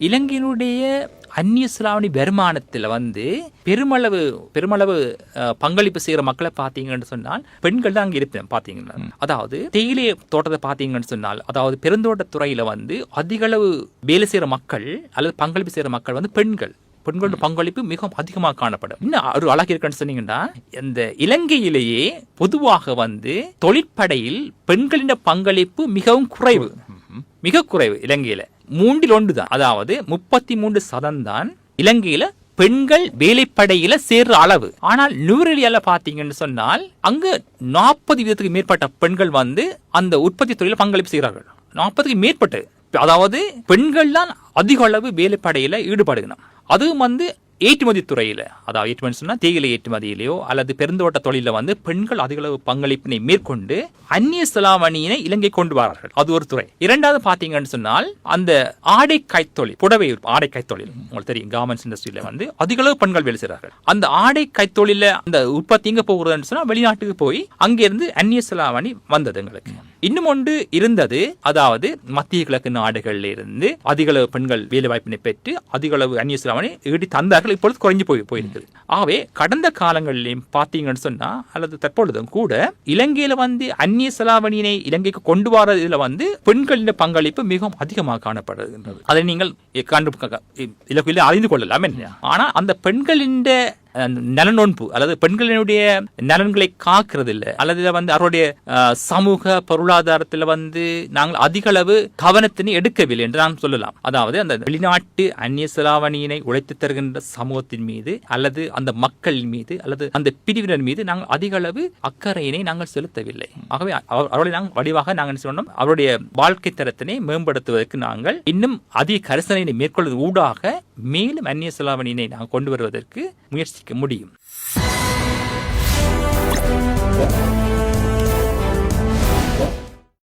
இலங்கையினுடைய அந்நிய செலாவணி வருமானத்தில் பெருமளவு பங்களிப்பு செய்கிற மக்களை பார்த்தீங்கன்னு சொன்னால் பெண்கள் தான் அங்கே இருப்பேன் பார்த்தீங்கன்னா. அதாவது தேயிலை தோட்டத்தை பார்த்தீங்கன்னு சொன்னால், அதாவது பெருந்தோட்டத்துறையில் அதிகளவு வேலை செய்கிற மக்கள் அல்லது பங்களிப்பு செய்கிற மக்கள் பெண்களோட பங்களிப்பு மிகவும் அதிகமாக காணப்படும். இன்னும் ஒரு அழகு இருக்குன்னு சொன்னீங்கன்னா, இந்த இலங்கையிலேயே பொதுவாக தொழிற்படையில் பெண்களின் பங்களிப்பு மிகவும் குறைவு, மிக குறைவு. இலங்கையில 3 தான், அதாவது 33% தான் இலங்கையில பெண்கள் வேலைப்படையில சேர்ற அளவு. ஆனால் நியூரலியால பாத்தீங்கன்னு சொன்னால் அங்க 40% மேற்பட்ட பெண்கள் அந்த உற்பத்தி தொழில பங்களிப்பு செய்கிறார்கள். 40க்கு மேற்பட்டு, அதாவது பெண்கள் தான் அதிக அளவு வேலைப்படையில ஈடுபடுகணும். அதுவும் ஏற்றுமதி துறையில, அதாவது ஏற்றுமதி சொன்னா தேயிலை ஏற்றுமதியிலேயோ அல்லது பெருந்தோட்ட தொழில பெண்கள் அதிக அளவு பங்களிப்பினை மேற்கொண்டு அந்நிய செலாவணியினை இலங்கை கொண்டு வரார்கள். அது ஒரு துறை. இரண்டாவது பாத்தீங்கன்னு சொன்னால் அந்த ஆடை கைத்தொழில், புடவை ஆடை கைத்தொழில், உங்களுக்கு தெரியும், கார்மெண்ட்ஸ் இண்டஸ்ட்ரியில அதிக அளவு பெண்கள் வேலை செய்கிறார்கள். அந்த ஆடை கைத்தொழில அந்த உற்பத்தி எங்க போகிறதுன்னு சொன்னா வெளிநாட்டுக்கு போய் அங்கிருந்து அந்நிய செலாவணி வந்தது எங்களுக்கு. இன்னும் ஒன்று இருந்தது, அதாவது மத்திய கிழக்கு நாடுகளில் இருந்து அதிக அளவு பெண்கள் வேலை வாய்ப்பினை பெற்று அதிக அளவு அந்நிய செலாவணி ஈட்டி தந்தார்கள். இப்பொழுது குறைஞ்சு போயிருக்குது. ஆகவே கடந்த காலங்களிலும் பார்த்தீங்கன்னு சொன்னா, அல்லது தற்பொழுதும் கூட இலங்கையில அந்நிய செலாவணியினை இலங்கைக்கு கொண்டு வரதுல பெண்களின் பங்களிப்பு மிகவும் அதிகமாக காணப்படுகின்றது. அதை நீங்கள் இலக்கையில அறிந்து கொள்ளலாம். ஆனா அந்த பெண்களின் நலனொன்பு அல்லது பெண்களினுடைய நலன்களை காக்கிறது இல்லை, அல்லது அவருடைய சமூக பொருளாதாரத்தில் நாங்கள் அதிக அளவு கவனத்தினை எடுக்கவில்லை என்று நாம் சொல்லலாம். அதாவது அந்த வெளிநாட்டு அந்நிய செலாவணியினை உழைத்து தருகின்ற சமூகத்தின் மீது அல்லது அந்த மக்களின் மீது அல்லது அந்த பிரிவினர் மீது நாங்கள் அதிக அளவு அக்கறையினை நாங்கள் செலுத்தவில்லை. ஆகவே அவர்களை நாங்கள் வடிவாக நாங்கள் சொன்னோம், அவருடைய வாழ்க்கை தரத்தினை மேம்படுத்துவதற்கு நாங்கள் இன்னும் அதிக கரிசனையை மேற்கொள்வது ஊடாக மேலும் அந்நிய செலாவணியினை நாங்கள் கொண்டு வருவதற்கு முயற்சிக்க முடியும்.